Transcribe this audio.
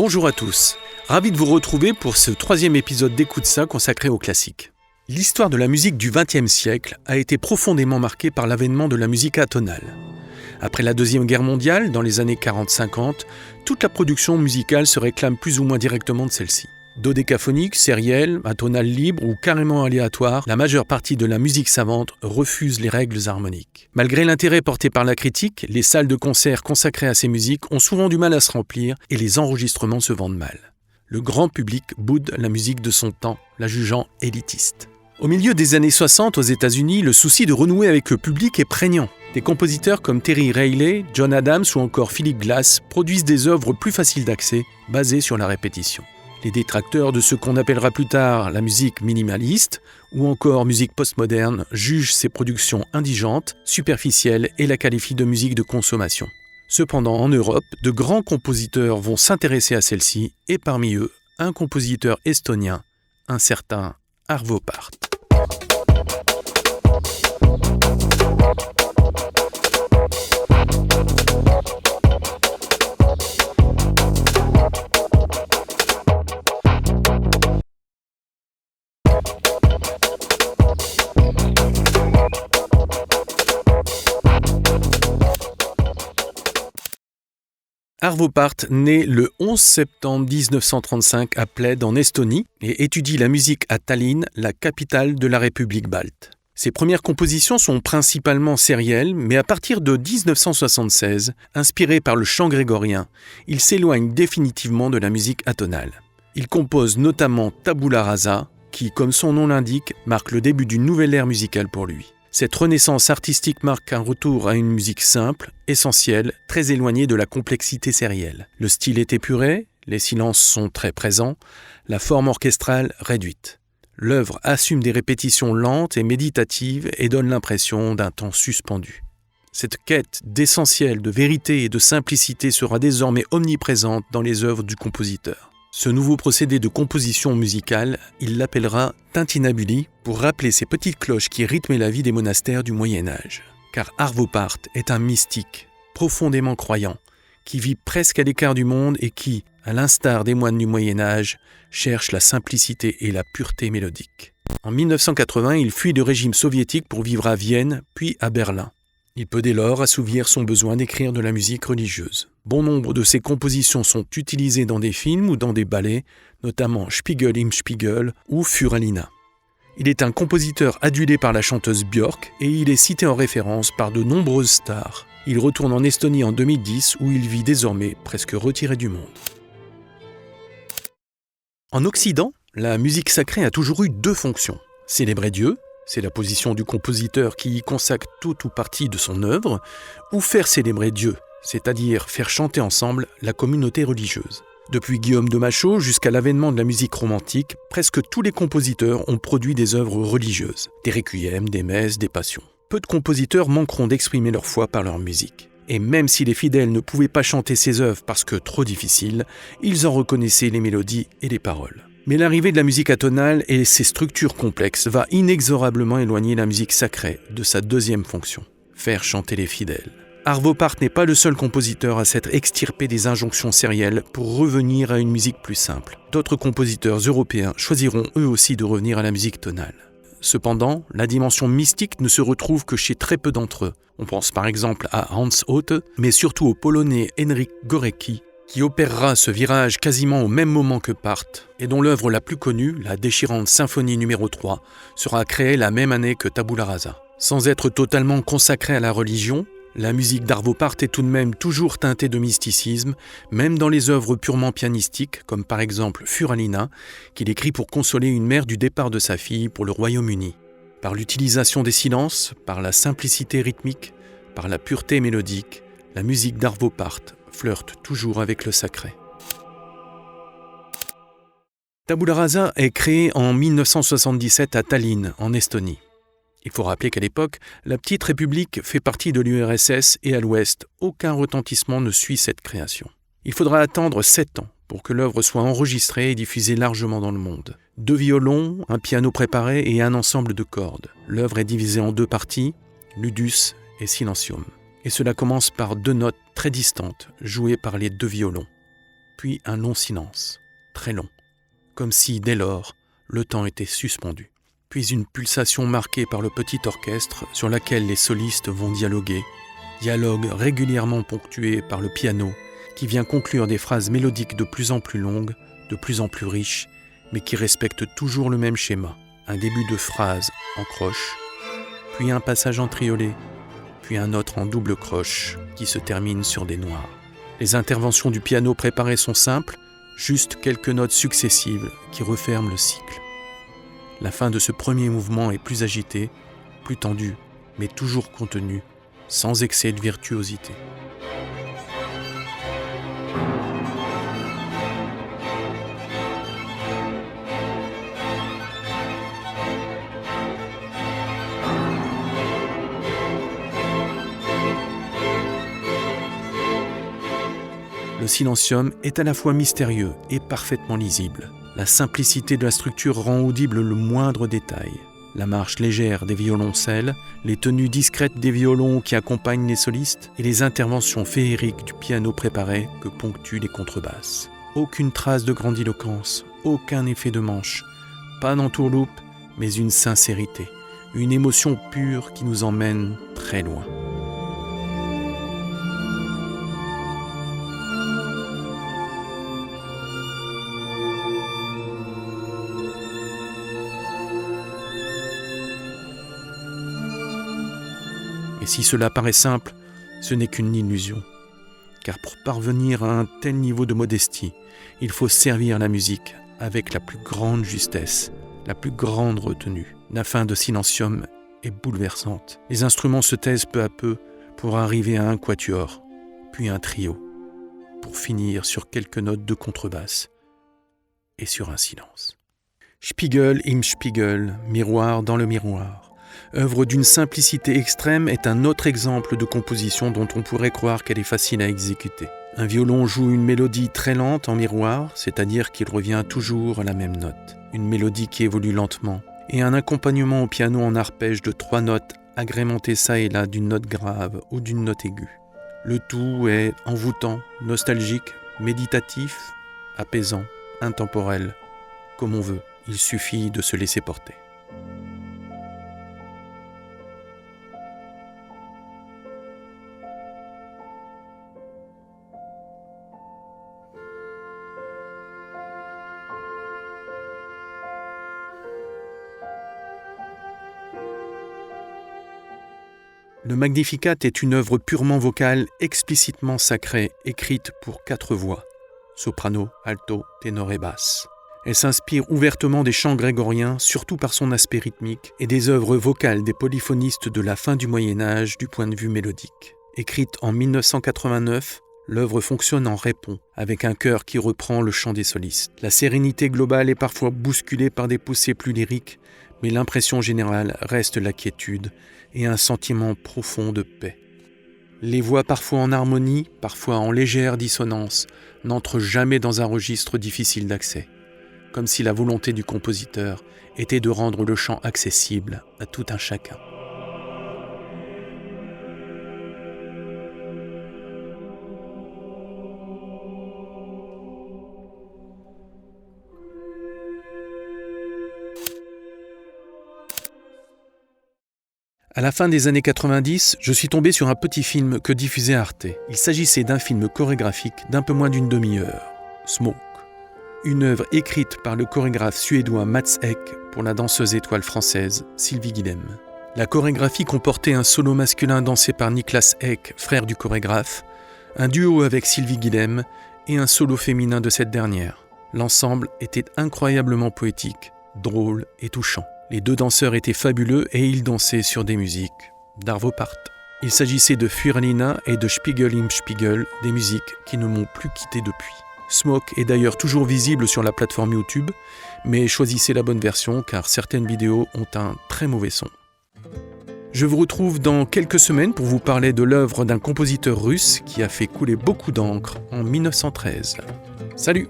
Bonjour à tous, ravi de vous retrouver pour ce 3e épisode d'Écoute ça consacré aux classiques. L'histoire de la musique du XXe siècle a été profondément marquée par l'avènement de la musique atonale. Après la Deuxième Guerre mondiale, dans les années 40-50, toute la production musicale se réclame plus ou moins directement de celle-ci. Dodécaphonique, sérielle, atonale libre ou carrément aléatoire, la majeure partie de la musique savante refuse les règles harmoniques. Malgré l'intérêt porté par la critique, les salles de concert consacrées à ces musiques ont souvent du mal à se remplir et les enregistrements se vendent mal. Le grand public boude la musique de son temps, la jugeant élitiste. Au milieu des années 60 aux États-Unis, le souci de renouer avec le public est prégnant. Des compositeurs comme Terry Riley, John Adams ou encore Philip Glass produisent des œuvres plus faciles d'accès, basées sur la répétition. Les détracteurs de ce qu'on appellera plus tard la musique minimaliste ou encore musique postmoderne jugent ces productions indigentes, superficielles et la qualifient de musique de consommation. Cependant, en Europe, de grands compositeurs vont s'intéresser à celle-ci et parmi eux, un compositeur estonien, un certain Arvo Pärt. Arvo Pärt naît le 11 septembre 1935 à Ploiești en Estonie et étudie la musique à Tallinn, la capitale de la République balte. Ses premières compositions sont principalement sérielles, mais à partir de 1976, inspiré par le chant grégorien, il s'éloigne définitivement de la musique atonale. Il compose notamment Tabula Rasa, qui, comme son nom l'indique, marque le début d'une nouvelle ère musicale pour lui. Cette renaissance artistique marque un retour à une musique simple, essentielle, très éloignée de la complexité sérielle. Le style est épuré, les silences sont très présents, la forme orchestrale réduite. L'œuvre assume des répétitions lentes et méditatives et donne l'impression d'un temps suspendu. Cette quête d'essentiel, de vérité et de simplicité sera désormais omniprésente dans les œuvres du compositeur. Ce nouveau procédé de composition musicale, il l'appellera tintinnabuli pour rappeler ces petites cloches qui rythmaient la vie des monastères du Moyen-Âge. Car Arvo Pärt est un mystique, profondément croyant, qui vit presque à l'écart du monde et qui, à l'instar des moines du Moyen-Âge, cherche la simplicité et la pureté mélodique. En 1980, il fuit le régime soviétique pour vivre à Vienne, puis à Berlin. Il peut dès lors assouvir son besoin d'écrire de la musique religieuse. Bon nombre de ses compositions sont utilisées dans des films ou dans des ballets, notamment Spiegel im Spiegel ou Furalina. Il est un compositeur adulé par la chanteuse Björk et il est cité en référence par de nombreuses stars. Il retourne en Estonie en 2010 où il vit désormais presque retiré du monde. En Occident, la musique sacrée a toujours eu deux fonctions. Célébrer Dieu, c'est la position du compositeur qui y consacre toute ou partie de son œuvre, ou faire célébrer Dieu, c'est-à-dire faire chanter ensemble la communauté religieuse. Depuis Guillaume de Machaut jusqu'à l'avènement de la musique romantique, presque tous les compositeurs ont produit des œuvres religieuses, des requiems, des messes, des passions. Peu de compositeurs manqueront d'exprimer leur foi par leur musique. Et même si les fidèles ne pouvaient pas chanter ces œuvres parce que trop difficiles, ils en reconnaissaient les mélodies et les paroles. Mais l'arrivée de la musique atonale et ses structures complexes va inexorablement éloigner la musique sacrée de sa deuxième fonction, faire chanter les fidèles. Arvo Pärt n'est pas le seul compositeur à s'être extirpé des injonctions sérielles pour revenir à une musique plus simple. D'autres compositeurs européens choisiront eux aussi de revenir à la musique tonale. Cependant, la dimension mystique ne se retrouve que chez très peu d'entre eux. On pense par exemple à Hans Hotte, mais surtout au Polonais Henryk Górecki, qui opérera ce virage quasiment au même moment que Pärt, et dont l'œuvre la plus connue, la déchirante symphonie numéro 3, sera créée la même année que Tabula Rasa. Sans être totalement consacrée à la religion, la musique d'Arvo Pärt est tout de même toujours teintée de mysticisme, même dans les œuvres purement pianistiques, comme par exemple Furalina, qu'il écrit pour consoler une mère du départ de sa fille pour le Royaume-Uni. Par l'utilisation des silences, par la simplicité rythmique, par la pureté mélodique, la musique d'Arvo Pärt flirte toujours avec le sacré. Tabula Rasa est créé en 1977 à Tallinn, en Estonie. Il faut rappeler qu'à l'époque, la petite république fait partie de l'URSS et à l'ouest, aucun retentissement ne suit cette création. Il faudra attendre 7 ans pour que l'œuvre soit enregistrée et diffusée largement dans le monde. 2 violons, un piano préparé et un ensemble de cordes. L'œuvre est divisée en 2 parties, Ludus et Silentium. Et cela commence par 2 notes très distantes, jouées par les 2 violons. puis un long silence, très long, comme si, dès lors, le temps était suspendu. Puis une pulsation marquée par le petit orchestre sur laquelle les solistes vont dialoguer, dialogue régulièrement ponctué par le piano qui vient conclure des phrases mélodiques de plus en plus longues, de plus en plus riches, mais qui respectent toujours le même schéma. Un début de phrase en croche, puis un passage en triolet, puis un autre en double croche qui se termine sur des noirs. Les interventions du piano préparées sont simples, juste quelques notes successives qui referment le cycle. La fin de ce premier mouvement est plus agitée, plus tendue, mais toujours contenue, sans excès de virtuosité. Le silencium est à la fois mystérieux et parfaitement lisible. La simplicité de la structure rend audible le moindre détail. La marche légère des violoncelles, les tenues discrètes des violons qui accompagnent les solistes et les interventions féeriques du piano préparé que ponctuent les contrebasses. Aucune trace de grandiloquence, aucun effet de manche, pas d'entourloupe, mais une sincérité, une émotion pure qui nous emmène très loin. Et si cela paraît simple, ce n'est qu'une illusion. Car pour parvenir à un tel niveau de modestie, il faut servir la musique avec la plus grande justesse, la plus grande retenue. La fin de Silencium est bouleversante. Les instruments se taisent peu à peu pour arriver à un quatuor, puis un trio, pour finir sur quelques notes de contrebasse et sur un silence. Spiegel im Spiegel, miroir dans le miroir. Œuvre d'une simplicité extrême, est un autre exemple de composition dont on pourrait croire qu'elle est facile à exécuter. Un violon joue une mélodie très lente en miroir, c'est-à-dire qu'il revient toujours à la même note. Une mélodie qui évolue lentement, et un accompagnement au piano en arpège de 3 notes agrémenté ça et là d'une note grave ou d'une note aiguë. Le tout est envoûtant, nostalgique, méditatif, apaisant, intemporel, comme on veut. Il suffit de se laisser porter. Le Magnificat est une œuvre purement vocale, explicitement sacrée, écrite pour 4 voix, soprano, alto, ténor et basse. Elle s'inspire ouvertement des chants grégoriens, surtout par son aspect rythmique, et des œuvres vocales des polyphonistes de la fin du Moyen-Âge du point de vue mélodique. Écrite en 1989, l'œuvre fonctionne en répond, avec un chœur qui reprend le chant des solistes. La sérénité globale est parfois bousculée par des poussées plus lyriques, mais l'impression générale reste la quiétude et un sentiment profond de paix. Les voix parfois en harmonie, parfois en légère dissonance, n'entrent jamais dans un registre difficile d'accès, comme si la volonté du compositeur était de rendre le chant accessible à tout un chacun. À la fin des années 90, je suis tombé sur un petit film que diffusait Arte. Il s'agissait d'un film chorégraphique d'un peu moins d'une demi-heure, Smoke. Une œuvre écrite par le chorégraphe suédois Mats Ek pour la danseuse étoile française Sylvie Guillem. La chorégraphie comportait un solo masculin dansé par Niklas Ek, frère du chorégraphe, un duo avec Sylvie Guillem et un solo féminin de cette dernière. L'ensemble était incroyablement poétique, drôle et touchant. Les 2 danseurs étaient fabuleux et ils dansaient sur des musiques d'Arvo Pärt. Il s'agissait de Furlina et de Spiegel im Spiegel, des musiques qui ne m'ont plus quitté depuis. Smoke est d'ailleurs toujours visible sur la plateforme YouTube, mais choisissez la bonne version car certaines vidéos ont un très mauvais son. Je vous retrouve dans quelques semaines pour vous parler de l'œuvre d'un compositeur russe qui a fait couler beaucoup d'encre en 1913. Salut!